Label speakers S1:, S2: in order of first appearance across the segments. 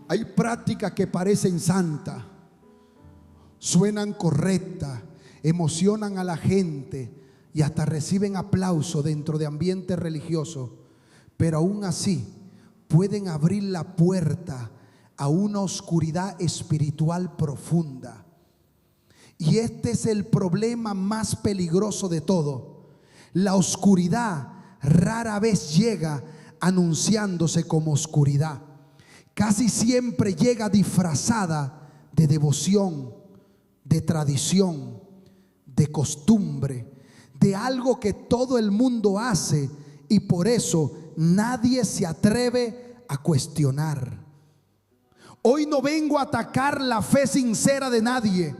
S1: Hay prácticas que parecen santas, suenan correctas, emocionan a la gente y hasta reciben aplauso dentro de ambientes religiosos, pero aún así pueden abrir la puerta a una oscuridad espiritual profunda. Y este es el problema más peligroso de todo. La oscuridad rara vez llega anunciándose como oscuridad. Casi siempre llega disfrazada de devoción, de tradición, de costumbre, de algo que todo el mundo hace y por eso nadie se atreve a cuestionar. Hoy no vengo a atacar la fe sincera de nadie.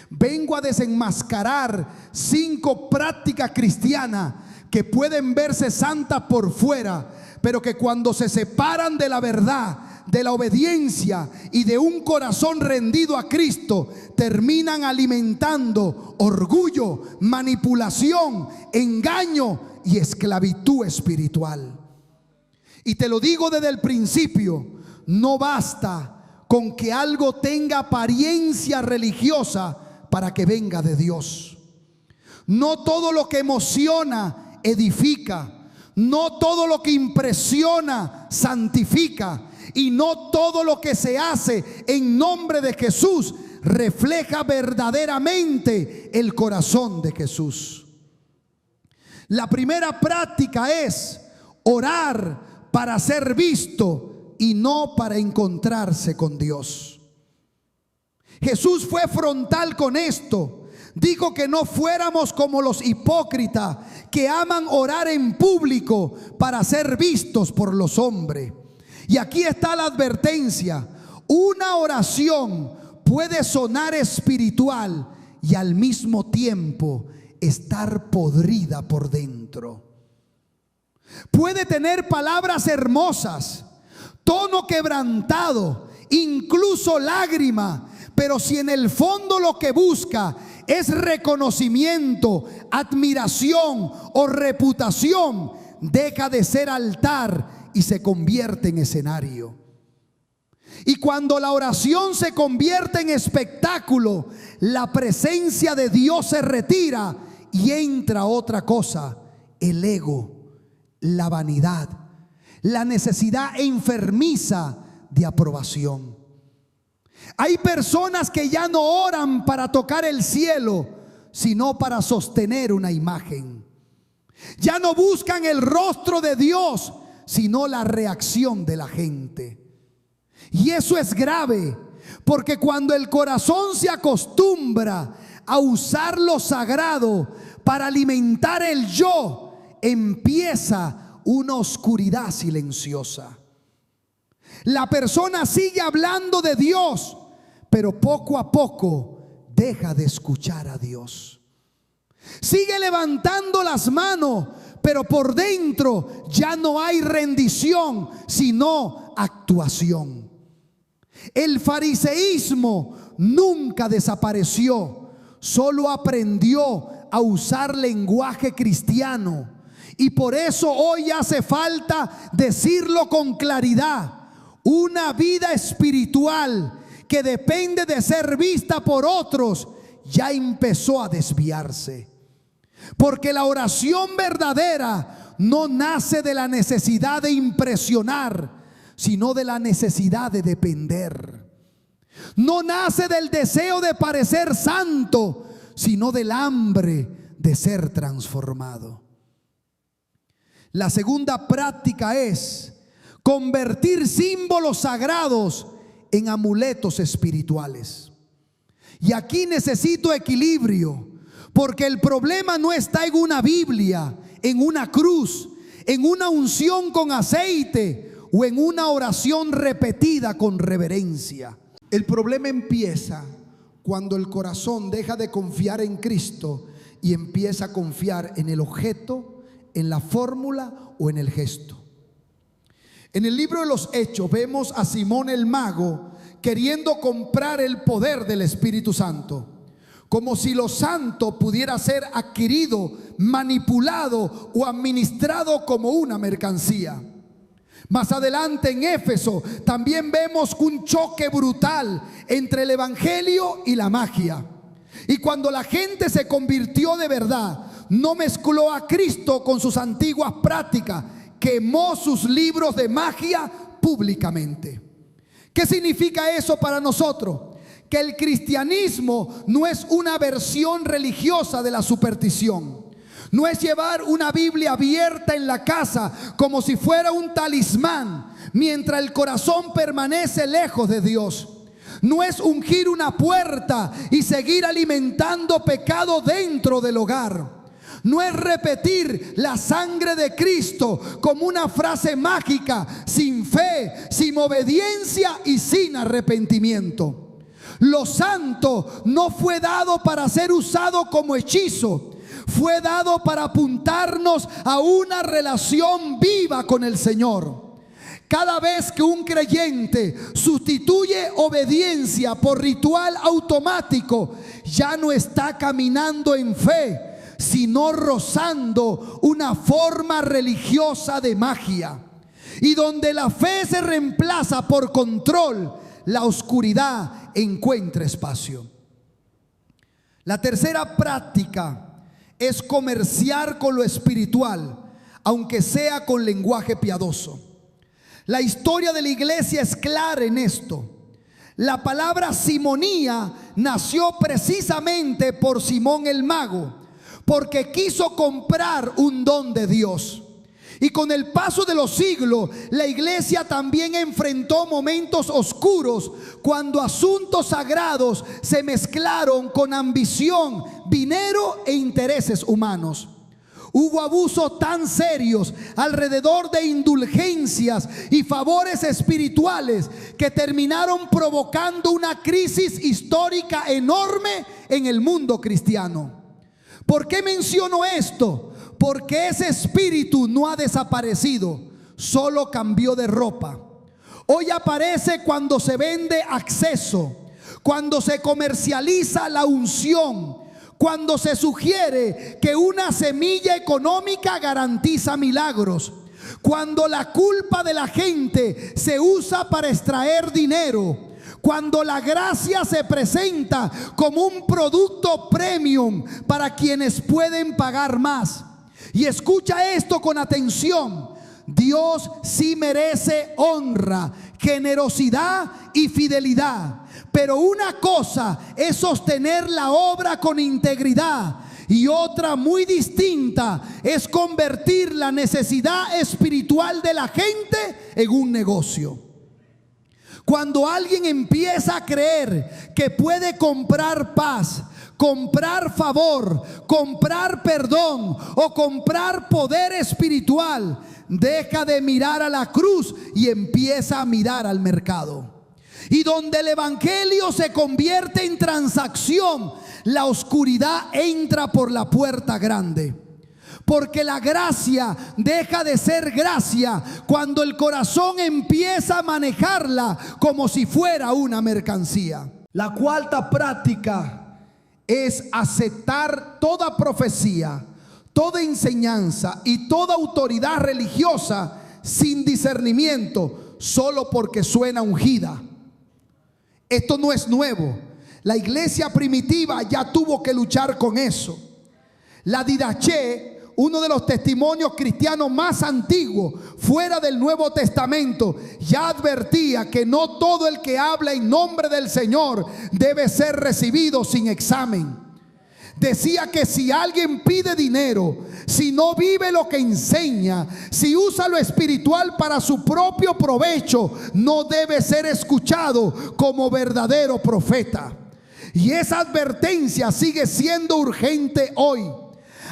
S1: Vengo a desenmascarar 5 prácticas cristianas que pueden verse santas por fuera, pero que cuando se separan de la verdad, de la obediencia y de un corazón rendido a Cristo, terminan alimentando orgullo, manipulación, engaño y esclavitud espiritual. Y te lo digo desde el principio, no basta con que algo tenga apariencia religiosa para que venga de Dios. No todo lo que emociona edifica, no todo lo que impresiona santifica, y no todo lo que se hace en nombre de Jesús refleja verdaderamente el corazón de Jesús. La primera práctica es orar para ser visto y no para encontrarse con Dios. Jesús fue frontal con esto. Dijo que no fuéramos como los hipócritas que aman orar en público para ser vistos por los hombres. Y aquí está la advertencia. Una oración puede sonar espiritual y al mismo tiempo estar podrida por dentro. Puede tener palabras hermosas, tono quebrantado, incluso lágrima, pero si en el fondo lo que busca es reconocimiento, admiración o reputación, deja de ser altar y se convierte en escenario. Y cuando la oración se convierte en espectáculo, la presencia de Dios se retira y entra otra cosa: el ego, la vanidad, la necesidad enfermiza de aprobación. Hay personas que ya no oran para tocar el cielo, sino para sostener una imagen. Ya no buscan el rostro de Dios, sino la reacción de la gente. Y eso es grave, porque cuando el corazón se acostumbra a usar lo sagrado para alimentar el yo, empieza una oscuridad silenciosa. La persona sigue hablando de Dios, pero poco a poco deja de escuchar a Dios. Sigue levantando las manos, pero por dentro ya no hay rendición, sino actuación. El fariseísmo nunca desapareció, solo aprendió a usar lenguaje cristiano. Y por eso hoy hace falta decirlo con claridad. Una vida espiritual que depende de ser vista por otros ya empezó a desviarse. Porque la oración verdadera no nace de la necesidad de impresionar, sino de la necesidad de depender. No nace del deseo de parecer santo, sino del hambre de ser transformado. La segunda práctica es convertir símbolos sagrados en amuletos espirituales. Y aquí necesito equilibrio, porque el problema no está en una Biblia, en una cruz, en una unción con aceite o en una oración repetida con reverencia. El problema empieza cuando el corazón deja de confiar en Cristo y empieza a confiar en el objeto, en la fórmula o en el gesto. En el libro de los Hechos vemos a Simón el mago queriendo comprar el poder del Espíritu Santo, como si lo santo pudiera ser adquirido, manipulado o administrado como una mercancía. Más adelante en Éfeso también vemos un choque brutal entre el evangelio y la magia. Y cuando la gente se convirtió de verdad, no mezcló a Cristo con sus antiguas prácticas, quemó sus libros de magia públicamente. ¿Qué significa eso para nosotros? Que el cristianismo no es una versión religiosa de la superstición. No es llevar una Biblia abierta en la casa como si fuera un talismán, mientras el corazón permanece lejos de Dios. No es ungir una puerta y seguir alimentando pecado dentro del hogar. No es repetir la sangre de Cristo como una frase mágica, sin fe, sin obediencia y sin arrepentimiento. Lo santo no fue dado para ser usado como hechizo. Fue dado para apuntarnos a una relación viva con el Señor. Cada vez que un creyente sustituye obediencia por ritual automático, ya no está caminando en fe, sino rozando una forma religiosa de magia. Y donde la fe se reemplaza por control, la oscuridad encuentra espacio. La tercera práctica es comerciar con lo espiritual, aunque sea con lenguaje piadoso. La historia de la iglesia es clara en esto. La palabra simonía nació precisamente por Simón el mago, porque quiso comprar un don de Dios. Y con el paso de los siglos, la iglesia también enfrentó momentos oscuros cuando asuntos sagrados se mezclaron con ambición, dinero e intereses humanos. Hubo abusos tan serios alrededor de indulgencias y favores espirituales que terminaron provocando una crisis histórica enorme en el mundo cristiano. ¿Por qué menciono esto? Porque ese espíritu no ha desaparecido, solo cambió de ropa. Hoy aparece cuando se vende acceso, cuando se comercializa la unción, cuando se sugiere que una semilla económica garantiza milagros, cuando la culpa de la gente se usa para extraer dinero, cuando la gracia se presenta como un producto premium para quienes pueden pagar más. Y escucha esto con atención: Dios sí merece honra, generosidad y fidelidad, pero una cosa es sostener la obra con integridad y otra muy distinta es convertir la necesidad espiritual de la gente en un negocio. Cuando alguien empieza a creer que puede comprar paz, comprar favor, comprar perdón o comprar poder espiritual, deja de mirar a la cruz y empieza a mirar al mercado. Y donde el evangelio se convierte en transacción, la oscuridad entra por la puerta grande. Porque la gracia deja de ser gracia cuando el corazón empieza a manejarla como si fuera una mercancía. La cuarta práctica es aceptar toda profecía, toda enseñanza y toda autoridad religiosa sin discernimiento, solo porque suena ungida. Esto no es nuevo. La iglesia primitiva ya tuvo que luchar con eso. La didaché, uno de los testimonios cristianos más antiguos fuera del Nuevo Testamento, ya advertía que no todo el que habla en nombre del Señor debe ser recibido sin examen. Decía que si alguien pide dinero, si no vive lo que enseña, si usa lo espiritual para su propio provecho, no debe ser escuchado como verdadero profeta. Y esa advertencia sigue siendo urgente hoy.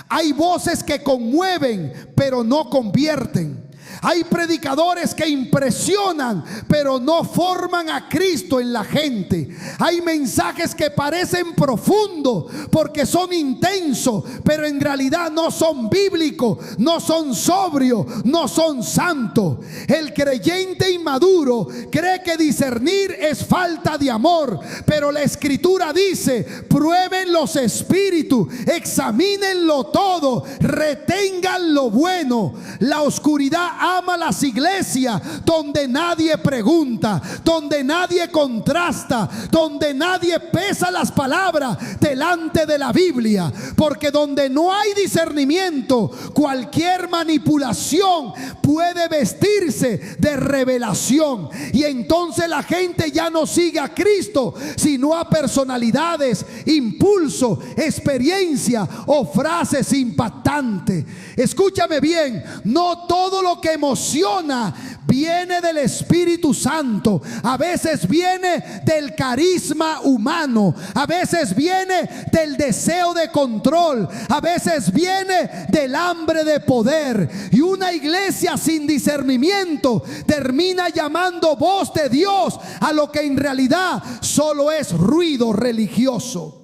S1: Hay voces que conmueven, pero no convierten. Hay predicadores que impresionan, pero no forman a Cristo en la gente. Hay mensajes que parecen profundos porque son intensos, pero en realidad no son bíblicos, no son sobrios, no son santos. El creyente inmaduro cree que discernir es falta de amor, pero la Escritura dice: prueben los espíritus, examínenlo todo, retengan lo bueno. La oscuridad ama las iglesias donde nadie pregunta, donde nadie contrasta, donde nadie pesa las palabras delante de la Biblia. Porque donde no hay discernimiento, cualquier manipulación puede vestirse de revelación. Y entonces la gente ya no sigue a Cristo, sino a personalidades, impulso, experiencia o frases impactantes. Escúchame bien, no todo lo que emociona viene del Espíritu Santo. A veces viene del carisma humano, a veces viene del deseo de control, a veces viene del hambre de poder. Y una iglesia sin discernimiento termina llamando voz de Dios a lo que en realidad solo es ruido religioso.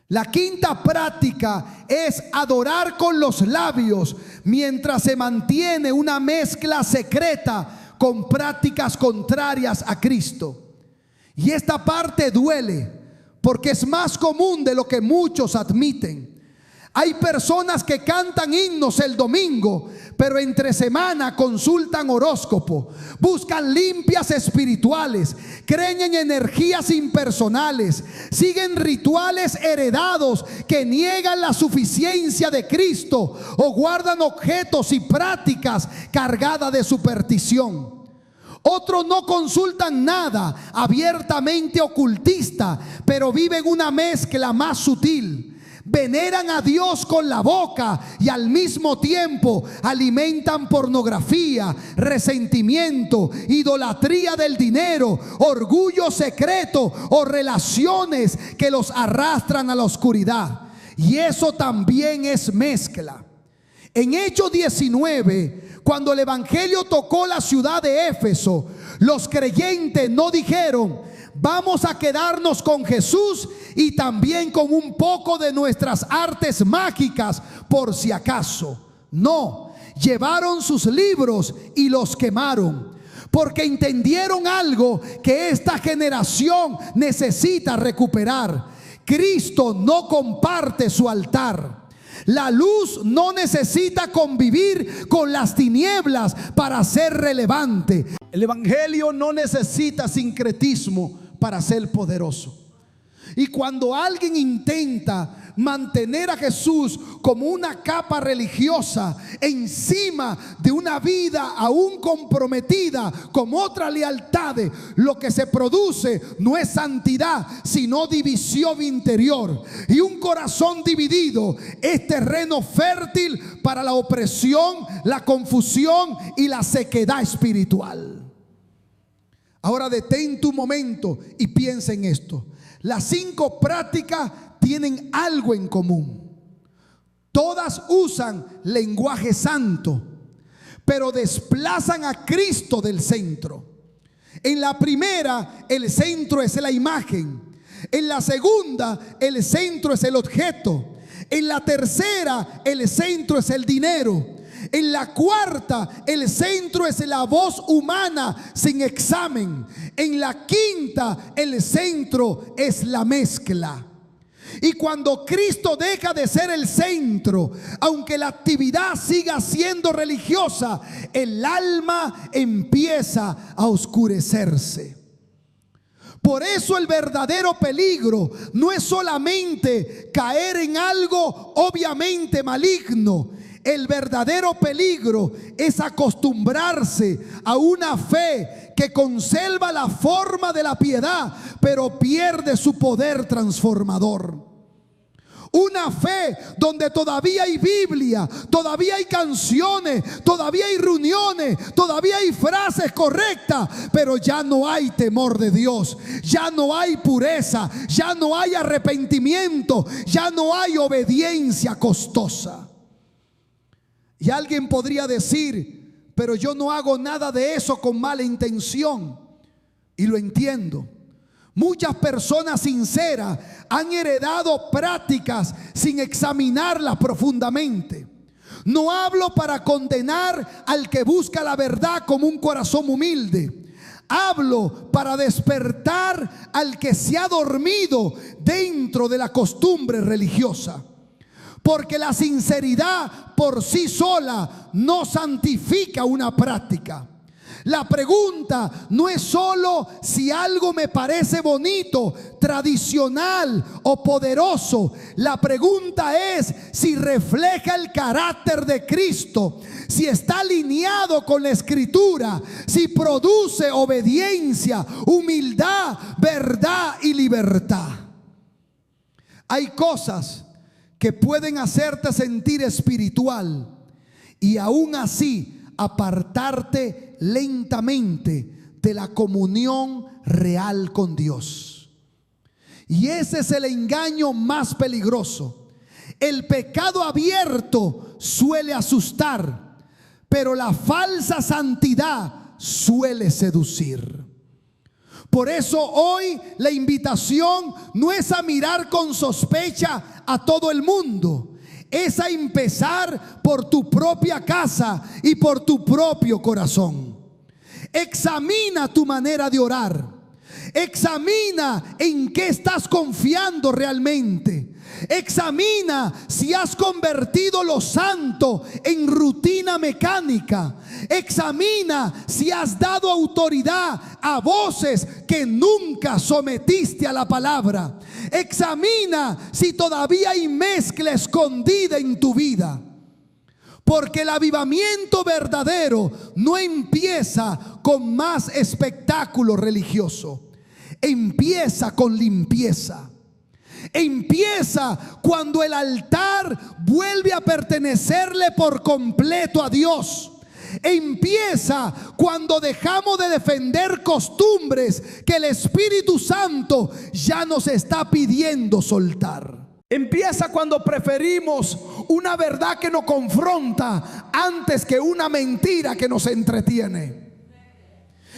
S1: La quinta práctica es adorar con los labios mientras se mantiene una mezcla secreta con prácticas contrarias a Cristo. Y esta parte duele porque es más común de lo que muchos admiten. Hay personas que cantan himnos el domingo, pero entre semana consultan horóscopo, buscan limpias espirituales, creen en energías impersonales, siguen rituales heredados que niegan la suficiencia de Cristo o guardan objetos y prácticas cargadas de superstición. Otros no consultan nada, abiertamente ocultista, pero viven una mezcla más sutil. Veneran a Dios con la boca y al mismo tiempo alimentan pornografía, resentimiento, idolatría del dinero, orgullo secreto o relaciones que los arrastran a la oscuridad. Y eso también es mezcla. En Hechos 19, cuando el evangelio tocó la ciudad de Éfeso, los creyentes no dijeron: vamos a quedarnos con Jesús y también con un poco de nuestras artes mágicas por si acaso. No, llevaron sus libros y los quemaron, porque entendieron algo que esta generación necesita recuperar. Cristo no comparte su altar. La luz no necesita convivir con las tinieblas para ser relevante. El evangelio no necesita sincretismo para ser poderoso. Y cuando alguien intenta mantener a Jesús como una capa religiosa encima de una vida aún comprometida con otras lealtades, lo que se produce no es santidad, sino división interior. Y un corazón dividido es terreno fértil para la opresión, la confusión y la sequedad espiritual. Ahora detén tu momento y piensa en esto. Las 5 prácticas tienen algo en común. Todas usan lenguaje santo, pero desplazan a Cristo del centro. En la primera, el centro es la imagen. En la segunda, el centro es el objeto. En la tercera, el centro es el dinero. En la cuarta, el centro es la voz humana sin examen. En la quinta, el centro es la mezcla. Y cuando Cristo deja de ser el centro, aunque la actividad siga siendo religiosa, el alma empieza a oscurecerse. Por eso el verdadero peligro no es solamente caer en algo obviamente maligno. El verdadero peligro es acostumbrarse a una fe que conserva la forma de la piedad, pero pierde su poder transformador. Una fe donde todavía hay Biblia, todavía hay canciones, todavía hay reuniones, todavía hay frases correctas, pero ya no hay temor de Dios, ya no hay pureza, ya no hay arrepentimiento, ya no hay obediencia costosa. Y alguien podría decir: pero yo no hago nada de eso con mala intención. Y lo entiendo. Muchas personas sinceras han heredado prácticas sin examinarlas profundamente. No hablo para condenar al que busca la verdad como un corazón humilde. Hablo para despertar al que se ha dormido dentro de la costumbre religiosa. porque la sinceridad por sí sola no santifica una práctica. La pregunta no es solo si algo me parece bonito, tradicional o poderoso. La pregunta es si refleja el carácter de Cristo, si está alineado con la Escritura, si produce obediencia, humildad, verdad y libertad. Hay cosas que pueden hacerte sentir espiritual y aún así apartarte lentamente de la comunión real con Dios. Y ese es el engaño más peligroso. El pecado abierto suele asustar, pero la falsa santidad suele seducir. Por eso hoy la invitación no es a mirar con sospecha a todo el mundo. Es a empezar por tu propia casa y por tu propio corazón. Examina tu manera de orar. Examina en qué estás confiando realmente. Examina si has convertido lo santo en rutina mecánica. Examina si has dado autoridad a voces que nunca sometiste a la palabra. Examina si todavía hay mezcla escondida en tu vida. Porque el avivamiento verdadero no empieza con más espectáculo religioso. Empieza con limpieza. Empieza cuando el altar vuelve a pertenecerle por completo a Dios. Empieza cuando dejamos de defender costumbres que el Espíritu Santo ya nos está pidiendo soltar. Empieza cuando preferimos una verdad que nos confronta antes que una mentira que nos entretiene.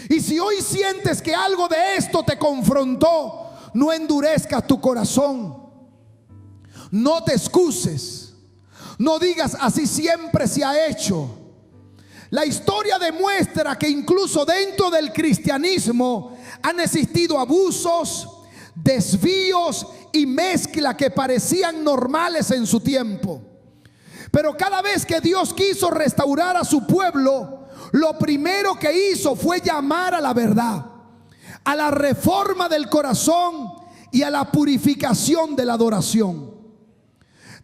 S1: Y si hoy sientes que algo de esto te confrontó, no endurezcas tu corazón. No te excuses. No digas así siempre se ha hecho. La historia demuestra que incluso dentro del cristianismo han existido abusos, desvíos y mezcla que parecían normales en su tiempo. Pero cada vez que Dios quiso restaurar a su pueblo, lo primero que hizo fue llamar a la verdad, a la reforma del corazón y a la purificación de la adoración.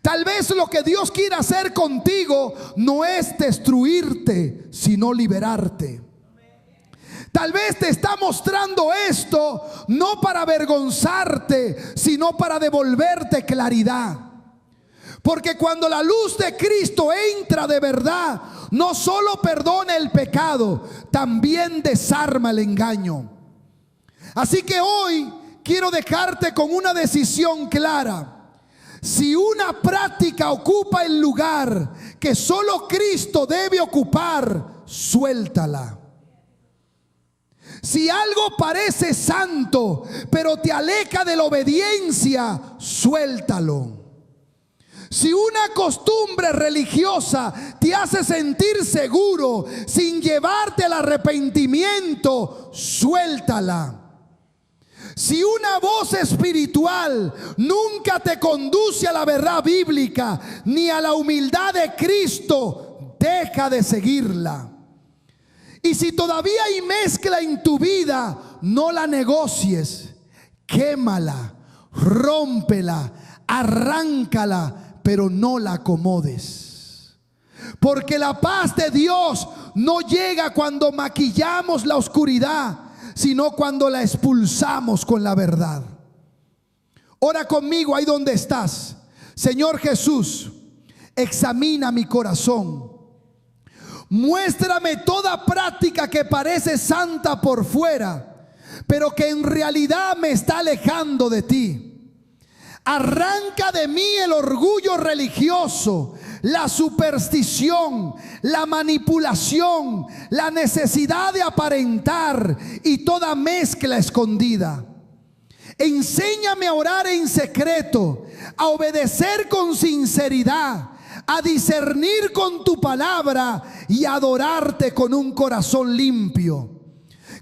S1: Tal vez lo que Dios quiere hacer contigo no es destruirte, sino liberarte. Tal vez te está mostrando esto no para avergonzarte, sino para devolverte claridad. Porque cuando la luz de Cristo entra de verdad, no solo perdona el pecado, también desarma el engaño. Así que hoy quiero dejarte con una decisión clara. Si una práctica ocupa el lugar que solo Cristo debe ocupar, suéltala. Si algo parece santo, pero te aleja de la obediencia, suéltalo. Si una costumbre religiosa te hace sentir seguro sin llevarte al arrepentimiento, suéltala. Si una voz espiritual nunca te conduce a la verdad bíblica ni a la humildad de Cristo, deja de seguirla. Y si todavía hay mezcla en tu vida, no la negocies, quémala, rómpela, arráncala, pero no la acomodes. Porque la paz de Dios no llega cuando maquillamos la oscuridad, sino cuando la expulsamos con la verdad. Ora conmigo ahí donde estás. Señor Jesús, examina mi corazón. Muéstrame toda práctica que parece santa por fuera, pero que en realidad me está alejando de ti. Arranca de mí el orgullo religioso, la superstición, la manipulación, la necesidad de aparentar y toda mezcla escondida. Enséñame a orar en secreto, a obedecer con sinceridad, a discernir con tu palabra y a adorarte con un corazón limpio.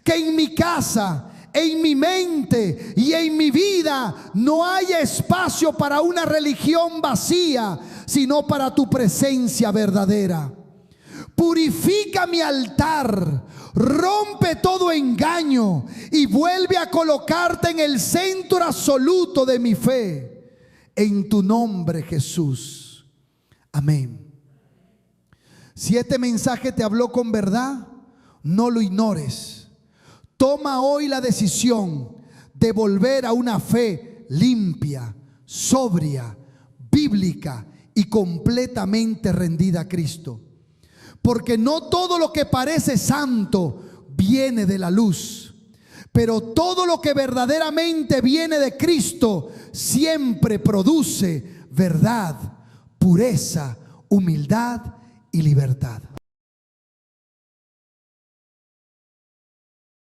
S1: Que en mi casa, en mi mente y en mi vida no haya espacio para una religión vacía, sino para tu presencia verdadera. Purifica mi altar, rompe todo engaño y vuelve a colocarte en el centro absoluto de mi fe. En tu nombre, Jesús. Amén. Si este mensaje te habló con verdad, no lo ignores. Toma hoy la decisión de volver a una fe limpia, sobria, bíblica y completamente rendida a Cristo. Porque no todo lo que parece santo viene de la luz, pero todo lo que verdaderamente viene de Cristo siempre produce verdad, pureza, humildad y libertad.